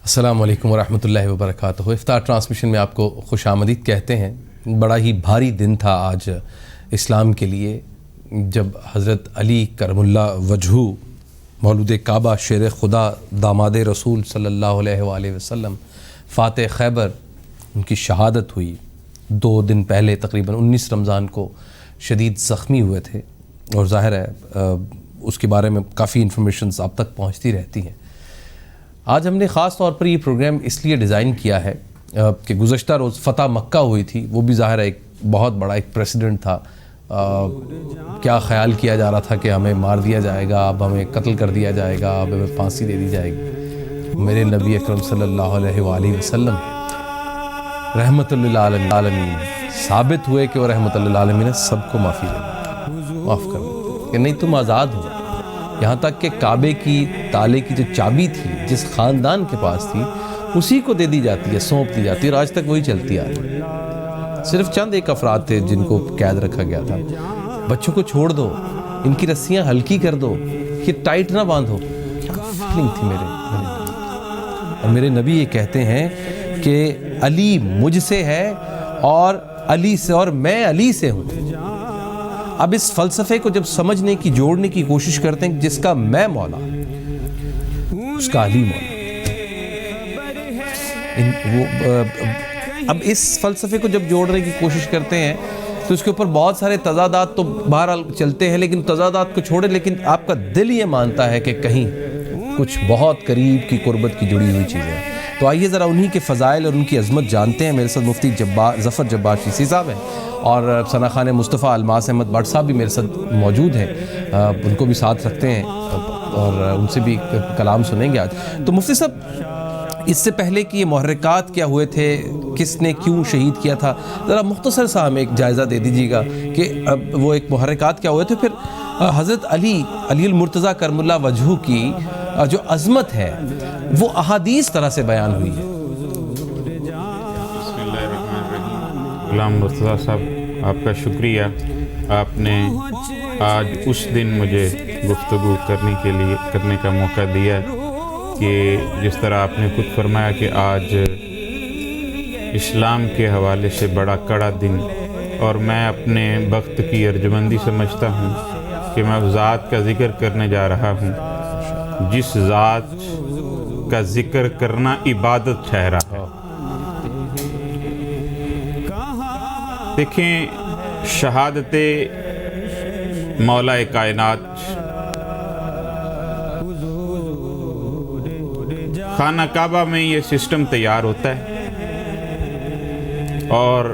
السلام علیکم ورحمۃ اللہ وبرکاتہ۔ افطار ٹرانسمیشن میں آپ کو خوش آمدید کہتے ہیں۔ بڑا ہی بھاری دن تھا آج اسلام کے لیے، جب حضرت علی کرم اللہ وجہہ مولود کعبہ شیر خدا داماد رسول صلی اللہ علیہ وآلہ وسلم فاتح خیبر ان کی شہادت ہوئی۔ 2 دن پہلے تقریباً 19 رمضان کو شدید زخمی ہوئے تھے، اور ظاہر ہے اس کے بارے میں کافی انفارمیشنز آپ تک پہنچتی رہتی ہیں۔ آج ہم نے خاص طور پر یہ پروگرام اس لیے ڈیزائن کیا ہے کہ گزشتہ روز فتح مکہ ہوئی تھی، وہ بھی ظاہر ہے ایک بہت بڑا ایک پریسیڈنٹ تھا۔ کیا خیال کیا جا رہا تھا کہ ہمیں مار دیا جائے گا، اب ہمیں قتل کر دیا جائے گا، اب ہمیں پھانسی دے دی جائے گی۔ میرے نبی اکرم صلی اللہ علیہ وآلہ وسلم رحمت للعالمین ثابت ہوئے کہ وہ رحمت للعالمین سب کو معاف کر دیں کہ نہیں تم آزاد ہو۔ یہاں تک کہ کعبے کی تالے کی جو چابی تھی جس خاندان کے پاس تھی اسی کو دے دی جاتی ہے، سونپ دی جاتی ہے، اور آج تک وہی چلتی آ رہی ہے۔ صرف چند ایک افراد تھے جن کو قید رکھا گیا تھا۔ بچوں کو چھوڑ دو، ان کی رسیاں ہلکی کر دو، یہ ٹائٹ نہ باندھو۔ کیا فیلنگ تھی میرے اور میرے نبی یہ کہتے ہیں کہ علی مجھ سے ہے اور علی سے، اور میں علی سے ہوں۔ اب اس فلسفے کو جب سمجھنے کی، جوڑنے کی کوشش کرتے ہیں، جس کا میں مولا اس کا علی مولا۔ اب اس فلسفے کو جب جوڑنے کی کوشش کرتے ہیں تو اس کے اوپر بہت سارے تضادات تو بہرحال چلتے ہیں، لیکن تضادات کو چھوڑیں، لیکن آپ کا دل یہ مانتا ہے کہ کہیں کچھ بہت قریب کی قربت کی جڑی ہوئی چیزیں ہیں۔ تو آئیے ذرا انہی کے فضائل اور ان کی عظمت جانتے ہیں۔ میرے ساتھ مفتی ظفر جبار شیسی صاحب ہیں، اور ثنا خان مصطفیٰ الماس احمد بٹ صاحب بھی میرے ساتھ موجود ہیں، ان کو بھی ساتھ رکھتے ہیں اور ان سے بھی کلام سنیں گے آج۔ تو مفتی صاحب، اس سے پہلے کہ یہ محرکات کیا ہوئے تھے، کس نے کیوں شہید کیا تھا، ذرا مختصر سا ہمیں ایک جائزہ دے دیجیے گا کہ وہ ایک محرکات کیا ہوئے تھے، پھر حضرت علی المرتضیٰ کرم اللہ وجہہ کی جو عظمت ہے وہ احادیث طرح سے بیان ہوئی ہے۔ بسم اللہ الرحمن الرحیم۔ غلام مرتضیٰ صاحب، آپ کا شکریہ، آپ نے آج اس دن مجھے گفتگو کرنے کا موقع دیا کہ جس طرح آپ نے خود فرمایا کہ آج اسلام کے حوالے سے بڑا کڑا دن، اور میں اپنے وقت کی ارجمندی سمجھتا ہوں کہ میں اس ذات کا ذکر کرنے جا رہا ہوں جس ذات کا ذکر کرنا عبادت ٹھہرا ہے۔ دیکھیں، شہادت مولا کائنات خانہ کعبہ میں یہ سسٹم تیار ہوتا ہے، اور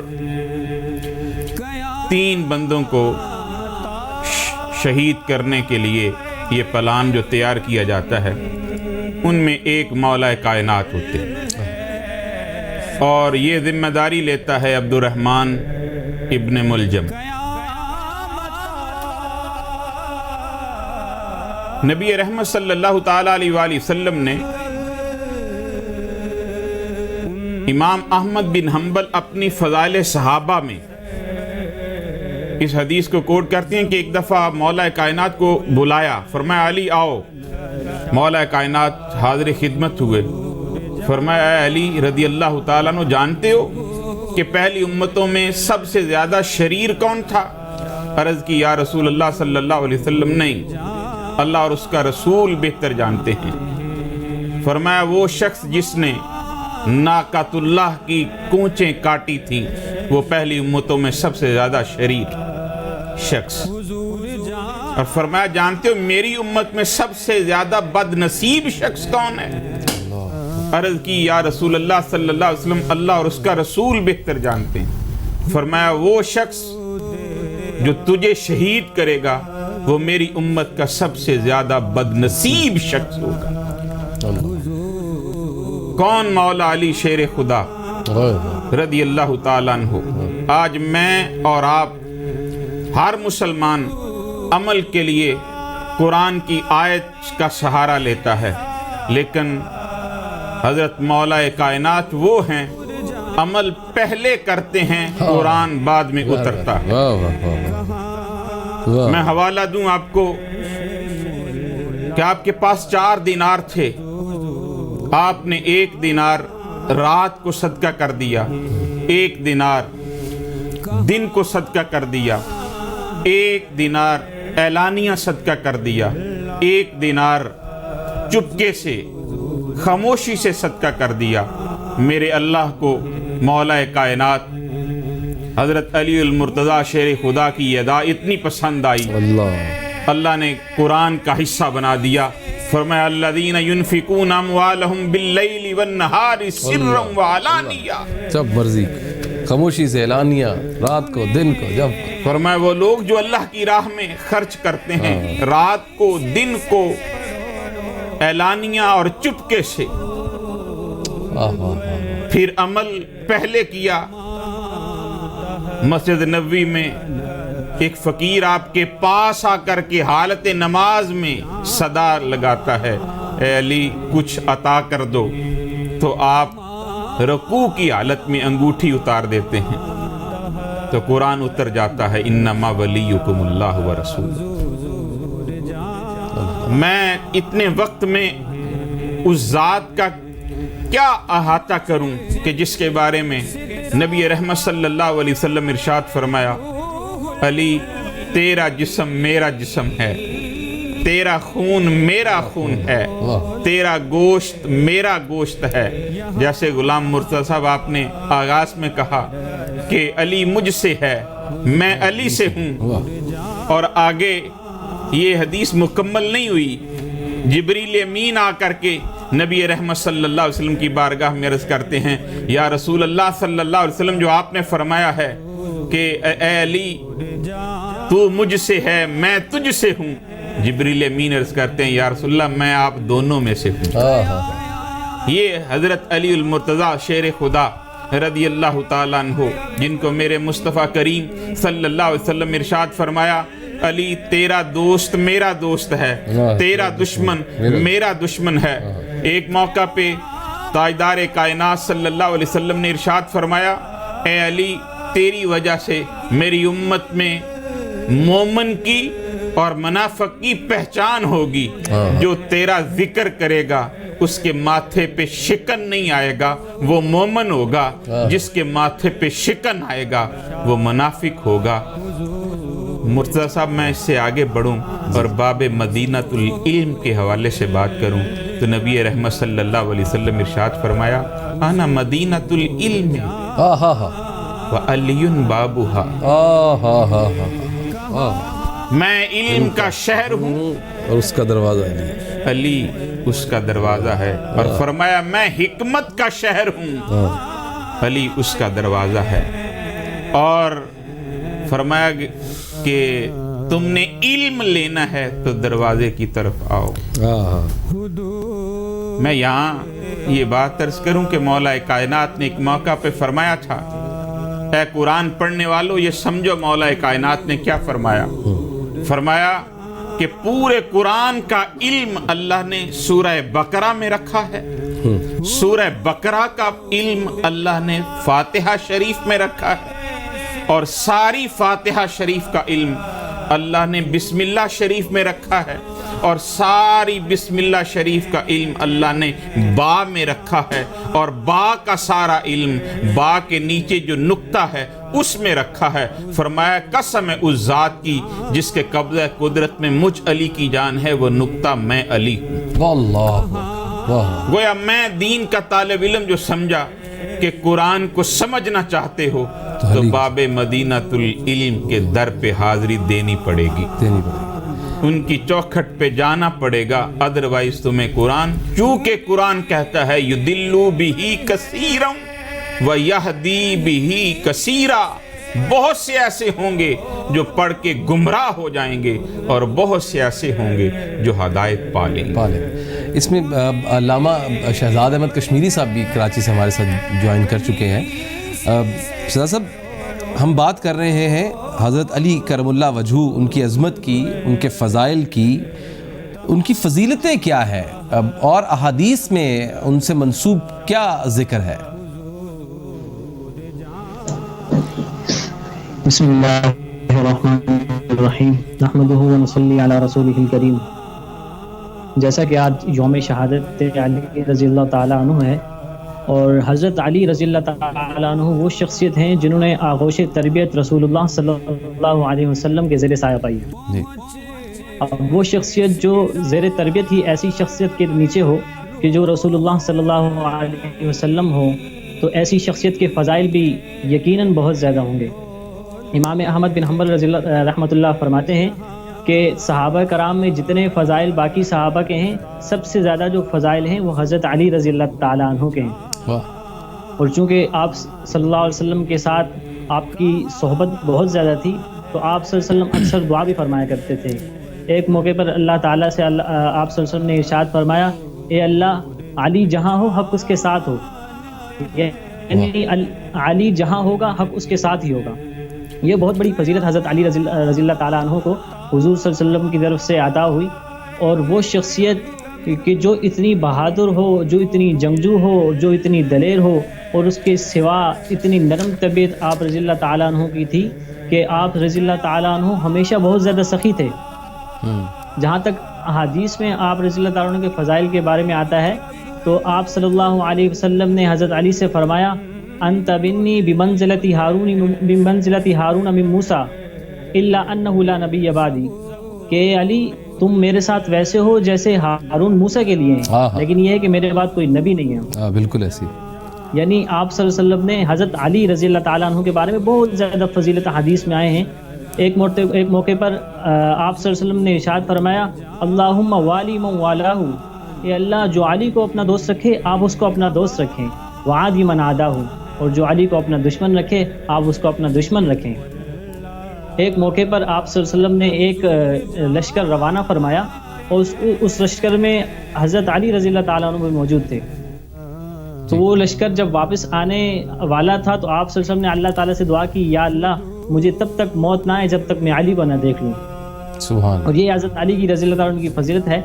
3 بندوں کو شہید کرنے کے لیے یہ پلان جو تیار کیا جاتا ہے، ان میں ایک مولا کائنات ہوتے ہیں، اور یہ ذمہ داری لیتا ہے عبد الرحمن ابن ملجم۔ نبی رحمت صلی اللہ تعالیٰ علیہ وآلہ وسلم نے امام احمد بن حنبل اپنی فضائل صحابہ میں اس حدیث کو کوٹ کرتے ہیں کہ ایک دفعہ مولا کائنات کو بلایا، فرمایا علی آؤ۔ مولا کائنات حاضر خدمت ہوئے، فرمایا اے علی رضی اللہ تعالیٰ عنہ، جانتے ہو کہ پہلی امتوں میں سب سے زیادہ شریر کون تھا؟ عرض کی یا رسول اللہ صلی اللہ علیہ وسلم، نہیں، اللہ اور اس کا رسول بہتر جانتے ہیں۔ فرمایا وہ شخص جس نے ناقۃ اللہ کی کونچیں کاٹی تھی، وہ پہلی امتوں میں سب سے زیادہ شریر شخص۔ اور فرمایا جانتے ہو میری امت میں سب سے زیادہ بد نصیب شخص کون ہے؟ عرض کی یا رسول اللہ صلی اللہ علیہ وسلم، اللہ اور اس کا رسول بہتر جانتے ہیں۔ فرمایا وہ شخص جو تجھے شہید کرے گا وہ میری امت کا سب سے زیادہ بد نصیب شخص ہوگا۔ کون؟ مولا علی شیر خدا رضی اللہ تعالیٰ عنہ۔ آج میں اور آپ، ہر مسلمان عمل کے لیے قرآن کی آیت کا سہارا لیتا ہے، لیکن حضرت مولا کائنات وہ ہیں عمل پہلے کرتے ہیں، قرآن بعد میں اترتا ہے۔ میں حوالہ دوں آپ کو کہ آپ کے پاس 4 دینار تھے، آپ نے 1 دینار رات کو صدقہ کر دیا، 1 دینار دن کو صدقہ کر دیا، 1 دینار اعلانیہ صدقہ کر دیا، 1 دینار چپکے سے خاموشی سے صدقہ کر دیا، میرے اللہ کو مولا کائنات حضرت علی المرتضیٰ شیر خدا کی یہ ادا اتنی پسند آئی، اللہ نے قرآن کا حصہ بنا دیا۔ فرمایا الذین ينفقون اموالهم باللیل والنہار سرا وعلانیہ، جب مرضی خاموشی سے اعلانیہ، رات کو دن کو جب۔ فرمایا وہ لوگ جو اللہ کی راہ میں خرچ کرتے ہیں رات کو دن کو اعلانیہ اور چپکے سے، پھر عمل پہلے کیا۔ مسجد نبوی میں ایک فقیر آپ کے پاس آ کر کے حالت نماز میں صدا لگاتا ہے، اے علی کچھ عطا کر دو، تو آپ رکوع کی حالت میں انگوٹھی اتار دیتے ہیں، تو قرآن اتر جاتا ہے انما ولیکم اللہ ورسولہ۔ میں اتنے وقت میں اس ذات کا کیا احاطہ کروں کہ جس کے بارے میں نبی رحمت صلی اللہ علیہ وسلم ارشاد فرمایا، علی تیرا جسم میرا جسم ہے، تیرا خون میرا خون ہے، تیرا گوشت میرا گوشت ہے۔ جیسے غلام مرتضیٰ صاحب آپ نے آغاز میں کہا کہ علی مجھ سے ہے، میں علی سے ہوں، اور آگے یہ حدیث مکمل نہیں ہوئی، جبریل امین آ کر کے نبی رحمت صلی اللہ علیہ وسلم کی بارگاہ میں عرض کرتے ہیں، یا رسول اللہ صلی اللہ علیہ وسلم، جو آپ نے فرمایا ہے کہ اے علی تو مجھ سے ہے میں تجھ سے ہوں، جبریل امین عرض کرتے ہیں یا رسول اللہ میں آپ دونوں میں سے ہوں۔ یہ حضرت علی المرتضیٰ شیر خدا رضی اللہ تعالیٰ عنہ، جن کو میرے مصطفیٰ کریم صلی اللہ علیہ وسلم ارشاد فرمایا، علی تیرا دوست میرا دوست ہے، تیرا دشمن میرا دشمن ہے۔ ایک موقع پہ تاجدار کائنات صلی اللہ علیہ وسلم نے ارشاد فرمایا، اے علی تیری وجہ سے میری امت میں مومن کی اور منافق کی پہچان ہوگی، جو تیرا ذکر کرے گا اس کے ماتھے پہ شکن نہیں آئے گا وہ مومن ہوگا، جس کے ماتھے پہ شکن آئے گا وہ منافق ہوگا۔ مرتضیٰ صاحب میں اس سے آگے بڑھوں اور باب مدینۃ العلم کے حوالے سے بات کروں تو نبی رحمت صلی اللہ علیہ وسلم ارشاد فرمایا، انا مدینۃ العلم وعلی بابھا، میں علم کا شہر ہوں اور اس کا دروازہ علی، علی اس کا دروازہ ہے، اور فرمایا میں حکمت کا شہر ہوں، علی اس کا دروازہ ہے، اور فرمایا کہ تم نے علم لینا ہے تو دروازے کی طرف آؤ۔ میں یہاں یہ بات عرض کروں کہ مولا کائنات نے ایک موقع پہ فرمایا تھا، اے قرآن پڑھنے والوں یہ سمجھو مولا کائنات نے کیا فرمایا۔ فرمایا کہ پورے قرآن کا علم اللہ نے سورہ بقرہ میں رکھا ہے، سورہ بقرہ کا علم اللہ نے فاتحہ شریف میں رکھا ہے، اور ساری فاتحہ شریف کا علم اللہ نے بسم اللہ شریف میں رکھا ہے، اور ساری بسم اللہ شریف کا علم اللہ نے با میں رکھا ہے، اور با کا سارا علم با کے نیچے جو نقطہ ہے اس میں رکھا ہے۔ فرمایا قسم ہے اس ذات کی جس کے قبضہ قدرت میں مجھ علی کی جان ہے، وہ نقطہ میں علی ہوں۔ گویا میں دین کا طالب علم جو سمجھا کہ قرآن کو سمجھنا چاہتے ہو تو باب مدینۃ العلم کے در پہ حاضری دینی پڑے گی، ان کی چوکھٹ پہ جانا پڑے گا، ادروائز تمہیں قرآن، چونکہ قرآن کہتا ہے یدلو بہی کثیرا ویہدی بہی کثیرا، بہت سے ایسے ہوں گے جو پڑھ کے گمراہ ہو جائیں گے اور بہت سے ایسے ہوں گے جو ہدایت پالیں گے۔ اس میں علامہ شہزاد احمد کشمیری صاحب بھی کراچی سے ہمارے ساتھ جوائن کر چکے ہیں۔ شہزاد صاحب، ہم بات کر رہے ہیں حضرت علی کرم اللہ وجہہ، ان کی عظمت کی، ان کے فضائل کی، ان کی فضیلتیں کیا ہے اور احادیث میں ان سے منسوب کیا ذکر ہے؟ بسم اللہ الرحمن الرحیم، نحمدہ ونصلی علی رسولہ الکریم، جیسا کہ آج یوم شہادت علی رضی اللہ تعالیٰ عنہ ہے، اور حضرت علی رضی اللہ تعالیٰ عنہ وہ شخصیت ہیں جنہوں نے آغوش تربیت رسول اللہ صلی اللہ علیہ وسلم کے زیر سایہ پائی ہے۔ جی اب وہ شخصیت جو زیر تربیت ہی ایسی شخصیت کے نیچے ہو کہ جو رسول اللہ صلی اللہ علیہ وسلم ہو، تو ایسی شخصیت کے فضائل بھی یقیناً بہت زیادہ ہوں گے۔ امام احمد بن حنبل رضی اللہ رحمۃ اللہ فرماتے ہیں کہ صحابہ کرام میں جتنے فضائل باقی صحابہ کے ہیں، سب سے زیادہ جو فضائل ہیں وہ حضرت علی رضی اللہ تعالیٰ عنہ کے ہیں۔ واہ، اور چونکہ آپ صلی اللہ علیہ وسلم کے ساتھ آپ کی صحبت بہت زیادہ تھی، تو آپ صلی اللہ علیہ وسلم اکثر دعا بھی فرمایا کرتے تھے۔ ایک موقع پر اللہ تعالیٰ سے آپ صلی اللہ علیہ وسلم نے ارشاد فرمایا، اے اللہ، علی جہاں ہو حق اس کے ساتھ ہو، یعنی علی جہاں ہوگا حق اس کے ساتھ ہی ہوگا۔ یہ بہت بڑی فضیلت حضرت علی رضی اللہ تعالیٰ عنہ کو حضور صلی اللہ علیہ وسلم کی طرف سے عطا ہوئی، اور وہ شخصیت کہ جو اتنی بہادر ہو، جو اتنی جنگجو ہو، جو اتنی دلیر ہو، اور اس کے سوا اتنی نرم طبیعت آپ رضی اللہ تعالیٰ عنہ کی تھی کہ آپ رضی اللہ تعالیٰ عنہ ہمیشہ بہت زیادہ سخی تھے۔ جہاں تک احادیث میں آپ رضی اللہ تعالیٰ عنہ کے فضائل کے بارے میں آتا ہے، تو آپ صلی اللہ علیہ وسلم نے حضرت علی سے فرمایا، انت بنی بمنزلتی ہارون من موسیٰ الا انہ لا نبی بعدی، کہ علی تم میرے ساتھ ویسے ہو جیسے ہارون موسیٰ کے لیے ہیں، لیکن یہ ہے کہ میرے بعد کوئی نبی نہیں ہے۔ بالکل ایسی، یعنی آپ صلی اللہ علیہ وسلم نے حضرت علی رضی اللہ تعالیٰ عنہ کے بارے میں بہت زیادہ فضیلت حدیث میں آئے ہیں۔ ایک موقع پر آپ صلی اللہ علیہ وسلم نے ارشاد فرمایا، اللہم والی من والاہ، اے اللہ جو علی کو اپنا دوست رکھے آپ اس کو اپنا دوست رکھیں، وعادی من عاداہ، اور جو علی کو اپنا دشمن رکھے آپ اس کو اپنا دشمن رکھیں۔ ایک موقع پر آپ صلی اللہ علیہ وسلم نے ایک لشکر روانہ فرمایا، اور اس لشکر میں حضرت علی رضی اللہ تعالیٰ عنہ بھی موجود تھے۔ تو وہ لشکر جب واپس آنے والا تھا تو آپ صلی اللہ علیہ وسلم نے اللہ تعالیٰ سے دعا کی، یا اللہ مجھے تب تک موت نہ آئے جب تک میں علی کو نہ دیکھ لوں۔ سبحان۔ اور یہ حضرت علی کی رضی اللہ تعالیٰ عنہ کی فضیلت ہے۔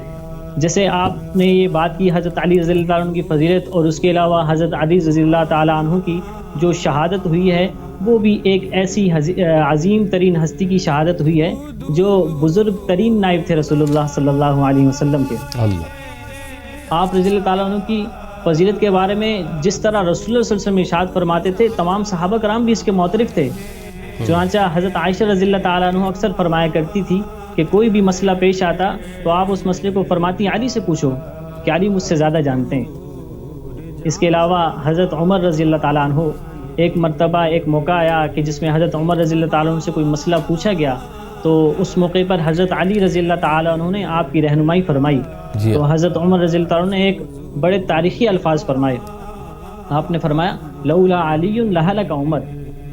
جیسے آپ نے یہ بات کی حضرت علی رضی اللہ تعالیٰ عنہ کی فضیلت، اور اس کے علاوہ حضرت علی رضی اللہ تعالیٰ عنہ کی جو شہادت ہوئی ہے وہ بھی ایک ایسی عظیم ترین ہستی کی شہادت ہوئی ہے جو بزرگ ترین نائب تھے رسول اللہ صلی اللہ علیہ وسلم کے۔ آپ رضی اللہ تعالیٰ عنہ کی فضیلت کے بارے میں جس طرح رسول اللہ صلی اللہ علیہ وسلم ارشاد فرماتے تھے، تمام صحابہ کرام بھی اس کے معترف تھے۔ چنانچہ حضرت عائشہ رضی اللہ تعالیٰ عنہ اکثر فرمایا کرتی تھی کہ کوئی بھی مسئلہ پیش آتا تو آپ اس مسئلے کو فرماتی علی سے پوچھو کہ علی مجھ سے زیادہ جانتے ہیں۔ اس کے علاوہ حضرت عمر رضی اللہ تعالیٰ عنہ، ایک مرتبہ ایک موقع آیا کہ جس میں حضرت عمر رضی اللہ تعالیٰ عنہ سے کوئی مسئلہ پوچھا گیا، تو اس موقع پر حضرت علی رضی اللہ تعالیٰ عنہ نے آپ کی رہنمائی فرمائی۔ تو حضرت عمر رضی اللہ تعالیٰ عنہ نے ایک بڑے تاریخی الفاظ فرمائے۔ آپ نے فرمایا، لولا علی لہلک عمر،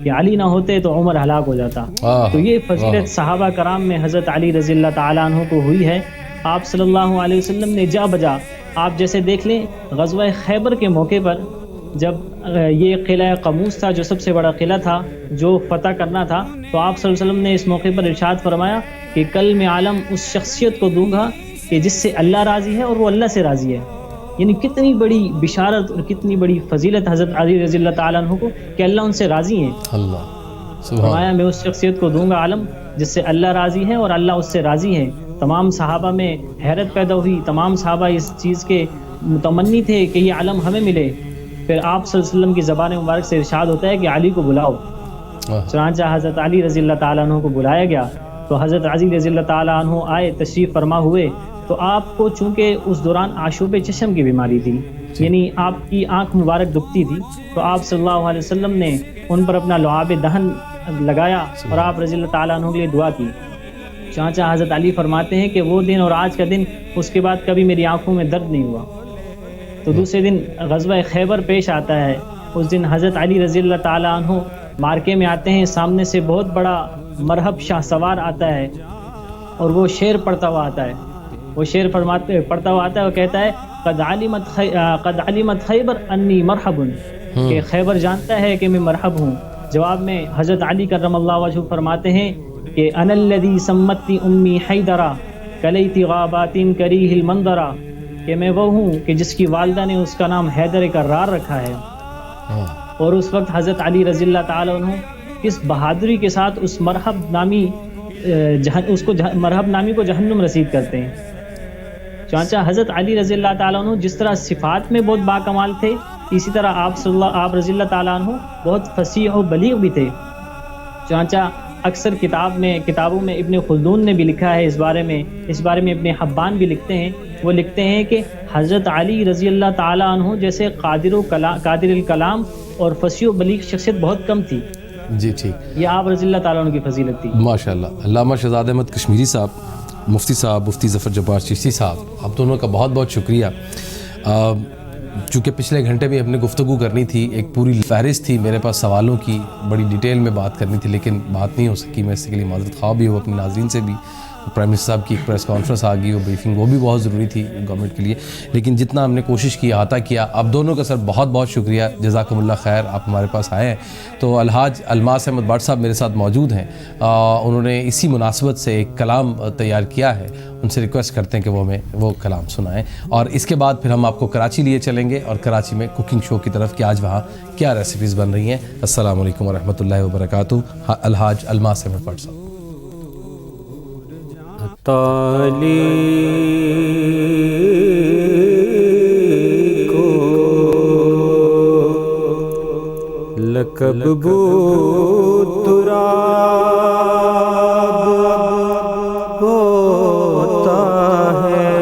کہ علی نہ ہوتے تو عمر ہلاک ہو جاتا۔ تو یہ فضیلت صحابہ کرام میں حضرت علی رضی اللہ تعالیٰ عنہ کو ہوئی ہے۔ آپ صلی اللہ علیہ وسلم نے جا بجا، آپ جیسے دیکھ لیں غزوہ خیبر کے موقع پر جب یہ قلعہ قموس تھا جو سب سے بڑا قلعہ تھا جو فتح کرنا تھا، تو آپ صلی اللہ علیہ وسلم نے اس موقع پر ارشاد فرمایا کہ کل میں عالم اس شخصیت کو دوں گا کہ جس سے اللہ راضی ہے اور وہ اللہ سے راضی ہے۔ یعنی کتنی بڑی بشارت اور کتنی بڑی فضیلت حضرت علی رضی اللہ تعالیٰ عنہ کو کہ اللہ ان سے راضی ہیں۔ فرمایا میں اس شخصیت کو دوں گا عالم جس سے اللہ راضی ہے اور اللہ اس سے راضی ہے۔ تمام صحابہ میں حیرت پیدا ہوئی، تمام صحابہ اس چیز کے متمنی تھے کہ یہ علم ہمیں ملے۔ پھر آپ صلی اللہ علیہ وسلم کی زبان مبارک سے ارشاد ہوتا ہے کہ علی کو بلاؤ۔ چنانچہ حضرت علی رضی اللہ تعالیٰ عنہ کو بلایا گیا، تو حضرت علی رضی اللہ تعالیٰ عنہ آئے، تشریف فرما ہوئے۔ تو آپ کو چونکہ اس دوران آشوب چشم کی بیماری تھی، یعنی آپ کی آنکھ مبارک دکھتی تھی، تو آپ صلی اللہ علیہ وسلم نے ان پر اپنا لعاب دہن لگایا اور آپ رضی اللہ تعالیٰ عنہ کے لیے دعا کی۔ چانچہ حضرت علی فرماتے ہیں کہ وہ دن اور آج کا دن، اس کے بعد کبھی میری آنکھوں میں درد نہیں ہوا۔ تو دوسرے دن غزوہ خیبر پیش آتا ہے۔ اس دن حضرت علی رضی اللہ تعالیٰ عنہ مارکے میں آتے ہیں، سامنے سے بہت بڑا مرحب شاہ سوار آتا ہے اور وہ شعر پڑھتا ہوا آتا ہے۔ وہ شعر پڑھتا ہوا آتا ہے، وہ کہتا ہے قد علمت خیبر انی مرحب، کہ خیبر جانتا ہے کہ میں مرحب ہوں۔ جواب میں حضرت علی کرم اللہ وجہہ فرماتے ہیں کہ انا الذی سمتنی امی حیدرا کلیت غابات کریہ المنظرا، کہ میں وہ ہوں کہ جس کی والدہ نے اس کا نام حیدر کرار رکھا ہے۔ اور اس وقت حضرت علی رضی اللہ تعالیٰ عنہ کس بہادری کے ساتھ اس مرحب نامی کو جہنم رسید کرتے ہیں۔ چنانچہ حضرت علی رضی اللہ تعالیٰ عنہ جس طرح صفات میں بہت باکمال تھے، اسی طرح آپ رضی اللہ تعالیٰ عنہ بہت فصیح و بلیغ بھی تھے۔ چنانچہ اکثر کتابوں میں ابن خلدون نے بھی لکھا ہے اس بارے میں ابن حبان بھی لکھتے ہیں، وہ لکھتے ہیں کہ حضرت علی رضی اللہ تعالیٰ عنہ جیسے قادر الکلام اور فصیح و بلیغ شخصیت بہت کم تھی۔ جی ٹھیک، یہ آپ رضی اللہ تعالیٰ عنہ کی فضیلت تھی۔ ماشاءاللہ۔ علامہ شہزاد احمد کشمیری صاحب، مفتی صاحب، مفتی ظفر جبار چشتی صاحب، آپ دونوں کا بہت بہت شکریہ۔ چونکہ پچھلے گھنٹے میں ہم نے گفتگو کرنی تھی، ایک پوری فہرست تھی میرے پاس سوالوں کی، بڑی ڈیٹیل میں بات کرنی تھی، لیکن بات نہیں ہو سکی۔ میں اس کے لیے معذرت خواہ بھی ہوں اپنے ناظرین سے بھی۔ پرائم منسٹر صاحب کی ایک پریس کانفرنس آ گئی، وہ بریفنگ وہ بھی بہت ضروری تھی گورنمنٹ کے لیے، لیکن جتنا ہم نے کوشش کی، احاطہ کیا۔ آپ دونوں کا سر بہت بہت شکریہ، جزاکم اللہ خیر، آپ ہمارے پاس آئے ہیں۔ تو الحاج الماس احمد بٹ صاحب میرے ساتھ موجود ہیں، انہوں نے اسی مناسبت سے ایک کلام تیار کیا ہے، ان سے ریکویسٹ کرتے ہیں کہ وہ ہمیں وہ کلام سنائیں، اور اس کے بعد پھر ہم آپ کو کراچی لیے چلیں گے، اور کراچی میں کوکنگ شو کی طرف کہ آج وہاں کیا ریسیپیز بن رہی ہیں۔ السلام علیکم ورحمۃ اللہ وبرکاتہ۔ الحاج الماس احمد بٹ صاحب۔ تالی کو لقب بو تراب ہوتا ہے،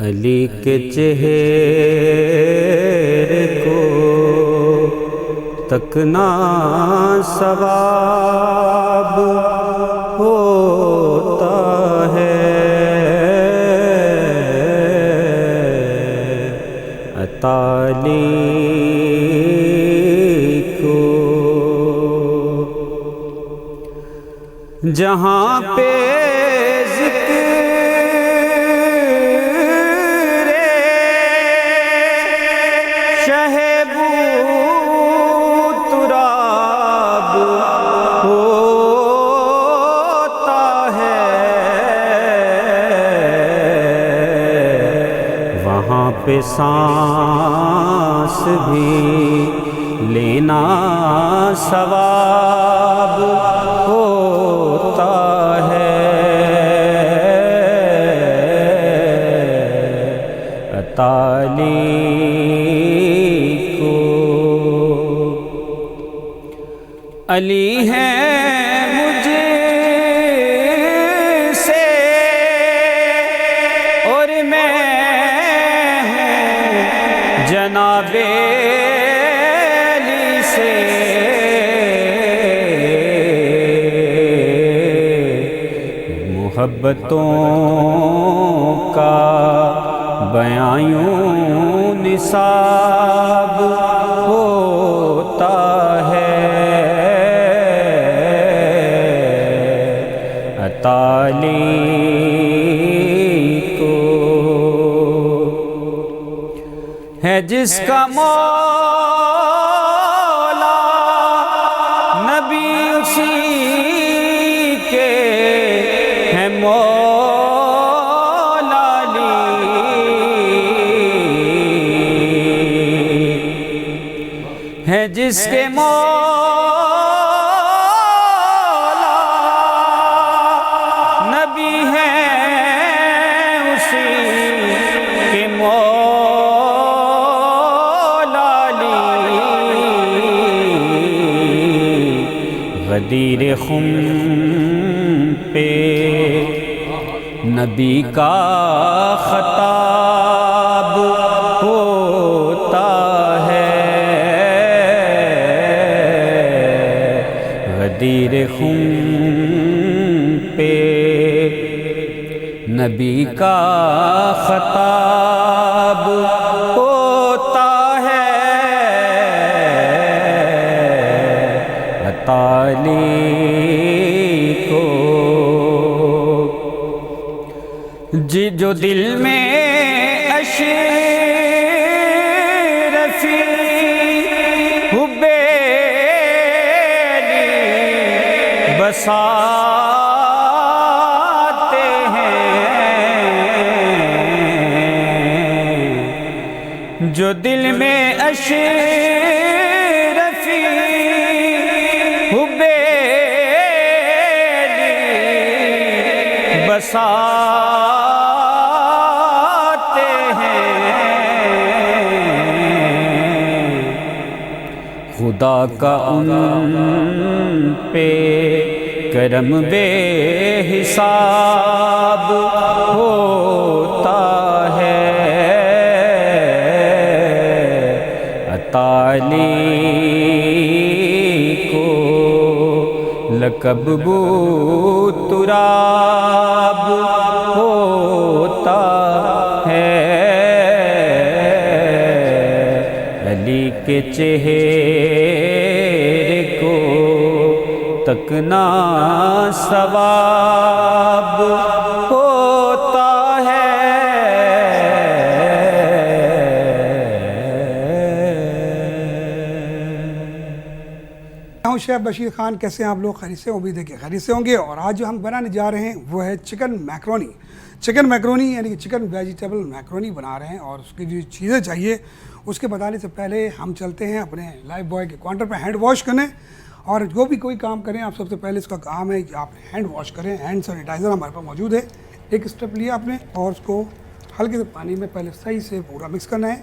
علی کے چہرے کو تکنا ثواب ہوتا ہے، تالی کو جہاں پہ ذکر پہ سانس بھی لینا ثواب ہوتا ہے، تالی کو علی ہے مجھے سے اور میں جناب علی سے، محبتوں کا بیان یوں نصاب ہوتا ہے، تالی کو ہے جس کا مولا نبی اسی کے ہے مولا علی، ہے جس کے مولا نبی ہے اسی کے مولا غدیر خم پہ نبی کا خطاب ہوتا ہے، غدیر خم پہ نبی کا خطاب ہوتا ہے، تالی کو جو دل میں اشرفی حب علی بساتے ہیں، جو دل میں اشرفی حب بساتے ہیں خدا کا ان پہ کرم بے حساب ہوتا ہے علی کو لقب بو تراب ہوتا ہے علی کے چہرے کو تکنا ثواب ہوتا ہے شیخ بشیر خان، کیسے ہیں آپ لوگ؟ خیریت سے؟ امید ہے کہ خیریت سے ہوں گے۔ اور آج جو ہم بنانے جا رہے ہیں وہ ہے چکن میکرونی۔ چکن میکرونی یعنی کہ چکن ویجیٹیبل میکرونی بنا رہے ہیں، اور اس کی جو چیزیں چاہیے اس کے بتانے سے پہلے ہم چلتے ہیں اپنے لائف بوائے کے کاؤنٹر پہ ہینڈ واش کرنے۔ اور جو بھی کوئی کام کریں آپ سب سے پہلے اس کا کام ہے کہ آپ ہینڈ واش کریں۔ ہینڈ سینیٹائزر ہمارے پاس موجود ہے، ایک اسٹیپ لیا آپ نے اور اس کو ہلکے سے پانی میں پہلے صحیح سے پورا مکس کرنا ہے۔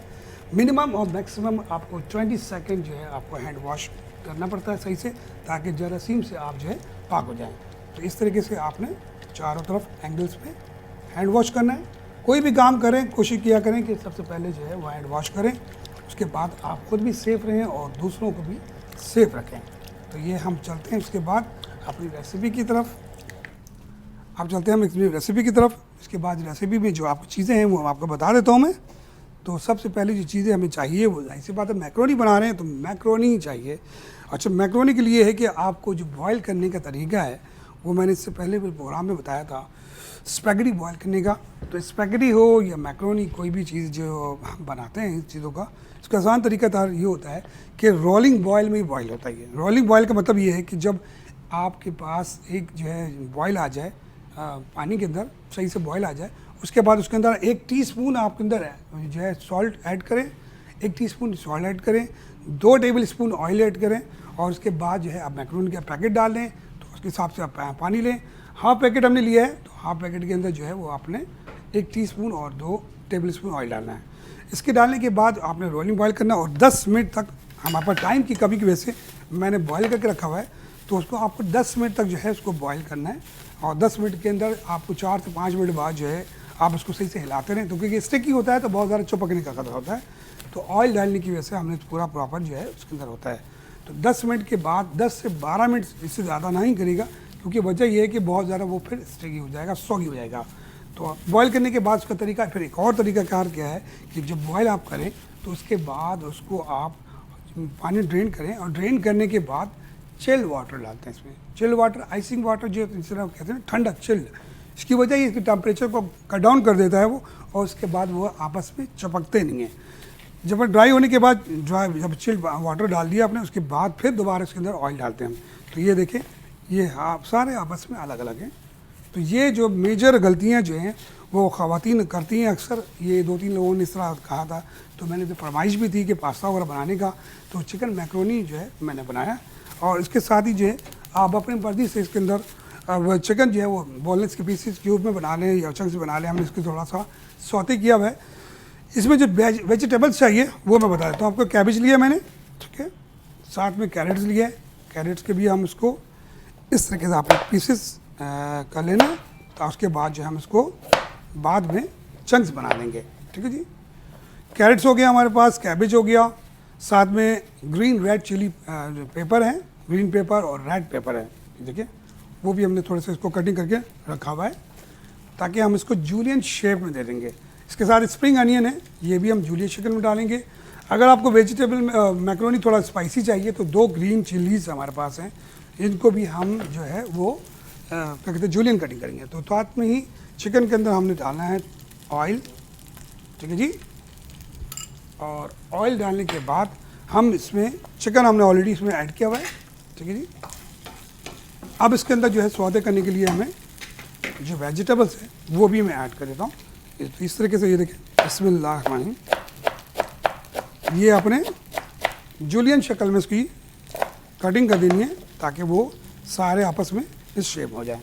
منیمم اور میکسیمم آپ کو 20 سیکنڈ جو ہے آپ کو ہینڈ واش کرنا پڑتا ہے صحیح سے، تاکہ جراثیم سے آپ جو ہے پاک ہو جائیں۔ تو اس طریقے سے آپ نے چاروں طرف اینگلز پہ ہینڈ واش کرنا ہے۔ کوئی بھی کام کریں کوشش کیا کریں کہ سب سے پہلے جو ہے وہ ہینڈ واش کریں، اس کے بعد آپ خود بھی سیف رہیں اور دوسروں کو بھی سیف رکھیں۔ تو یہ ہم چلتے ہیں اس کے بعد اپنی ریسیپی کی طرف۔ اس کے بعد ریسیپی میں جو آپ کو چیزیں ہیں وہ آپ کو بتا دیتا ہوں میں۔ تو سب سے پہلے جو چیزیں ہمیں چاہیے وہ ظاہر سی بات ہے میکرونی بنا رہے ہیں تو میکرونی چاہیے۔ اچھا، میکرونی کے لیے ہے کہ آپ کو جو بوائل کرنے کا طریقہ ہے وہ میں نے اس سے پہلے پروگرام میں بتایا تھا، اسپیگیٹی بوائل کرنے کا۔ تو اسپیگیٹی ہو یا میکرونی، کوئی بھی چیز جو ہم بناتے ہیں اس چیزوں کا، اس کا آسان طریقہ یہ ہوتا ہے کہ رولنگ بوائل میں ہی بوائل ہوتا ہے۔ یہ رولنگ بوائل کا مطلب یہ ہے کہ جب آپ کے پاس ایک جو ہے بوائل آ جائے پانی کے اندر، صحیح سے بوائل آ جائے، اس کے بعد اس کے اندر 1 ٹی اسپون آپ کے اندر جو ہے سالٹ ایڈ کریں، 1 ٹی اسپون سالٹ ایڈ کریں، 2 ٹیبل اسپون آئل ایڈ کریں، اور اس کے بعد جو ہے آپ میکرونی کا پیکٹ ڈال دیں۔ تو اس کے حساب سے آپ پانی لیں۔ ہاف پیکٹ ہم نے لیا ہے تو ہاف پیکٹ کے اندر جو ہے وہ آپ نے 1 ٹی اسپون اور 2 ٹیبل اسپون آئل ڈالنا ہے۔ اس کے ڈالنے کے بعد آپ نے رولنگ بوائل کرنا ہے، اور 10 منٹ تک، ہمارے پاس ٹائم کی کمی کی وجہ سے میں نے بوائل کر کے رکھا ہوا ہے، تو اس کو آپ کو 10 منٹ تک جو ہے اس کو بوائل کرنا ہے۔ اور 10 منٹ کے اندر آپ کو 4 سے 5 منٹ بعد جو ہے آپ اس کو صحیح سے ہلاتے رہیں، تو کیونکہ اسٹکی ہوتا ہے تو بہت زیادہ چپکنے کا خطرہ ہوتا ہے۔ تو آئل ڈالنے کی وجہ سے ہم نے پورا پراپر جو ہے اس کے اندر ہوتا ہے۔ تو 10 منٹ کے بعد 10 سے 12 منٹ، اس سے زیادہ نہیں کرے گا، کیونکہ وجہ یہ ہے کہ بہت زیادہ وہ پھر اسٹکی ہو جائے گا، سوگی ہو جائے گا۔ تو بوائل کرنے کے بعد اس کا طریقہ، پھر ایک اور طریقہ کار کیا ہے کہ جب بوائل آپ کریں تو اس کے بعد اس کو آپ پانی ڈرین کریں، اور ڈرین کرنے کے بعد چل واٹر ڈالتے ہیں اس میں۔ چل واٹر، آئسنگ واٹر جو اس طرح کہتے ہیں ٹھنڈا چل، اس کی وجہ یہ اس کے ٹیمپریچر کو کٹ ڈاؤن کر دیتا ہے وہ، اور اس کے بعد وہ آپس میں چپکتے نہیں ہیں۔ جب ڈرائی ہونے کے بعد جب چل واٹر ڈال دیا آپ نے، اس کے بعد پھر دوبارہ اس کے اندر آئل ڈالتے ہیں ہم۔ تو یہ دیکھیں، یہ سارے آپس میں الگ الگ ہیں۔ تو یہ جو میجر غلطیاں جو ہیں وہ خواتین کرتی ہیں اکثر۔ یہ 2-3 لوگوں نے اس طرح کہا تھا، تو میں نے جو فرمائش بھی تھی کہ پاستا وغیرہ بنانے کا، تو چکن میکرونی جو ہے میں نے بنایا، اور اس کے ساتھ ہی جو ہے آپ اپنی مرضی سے اس کے اندر چکن جو ہے وہ بون لیس کے پیسز کیوب میں بنا لیں یا چنک سے بنا لیں۔ ہم نے اس کو تھوڑا سا سوتے کیا ہوا ہے۔ اس میں جو ویجیٹیبلس چاہیے وہ میں بتا دیتا ہوں آپ کو۔ کیبج لیا میں نے، ٹھیک ہے، ساتھ میں کیرٹس لیا ہے۔ کیرٹس کے بھی ہم اس کو اس طریقے سے آپ پیسز کر لینا، تو اس کے بعد جو ہم اس کو بعد میں چنکس بنا لیں گے، ٹھیک ہے جی۔ کیرٹس ہو گیا ہمارے پاس، کیبج ہو گیا، ساتھ میں گرین ریڈ چلی پیپر ہے، گرین پیپر اور ریڈ پیپر ہے، دیکھیے وہ بھی ہم نے تھوڑے سے اس کو کٹنگ کر کے رکھا ہوا ہے، تاکہ ہم اس کو جولین شیپ میں دے دیں گے۔ اس کے ساتھ اسپرنگ انین ہے، یہ بھی ہم جولین شکل میں ڈالیں گے۔ اگر آپ کو ویجیٹیبل میکرونی تھوڑا اسپائسی چاہیے تو 2 گرین چلیز ہمارے پاس ہیں، ان کو بھی ہم جو ہے وہ کیا کہتے ہیں جولین کٹنگ کریں گے۔ تو ساتھ میں ہی چکن کے اندر ہم نے ڈالنا ہے آئل، ٹھیک ہے جی۔ اور آئل ڈالنے کے بعد ہم اس میں چکن ہم نے آلریڈی اس میں ایڈ کیا ہوا ہے، ٹھیک ہے جی۔ اب اس کے اندر جو ہے سودے کرنے کے لیے ہمیں جو ویجیٹیبلس ہیں وہ بھی میں ایڈ کر دیتا ہوں۔ تو اس طریقے سے یہ دیکھیں، بسم اللہ الرحمن الرحیم، یہ اپنے جولین شکل میں اس کی کٹنگ کر دینی ہے تاکہ وہ سارے آپس میں اس شیپ ہو جائیں۔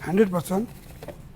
100%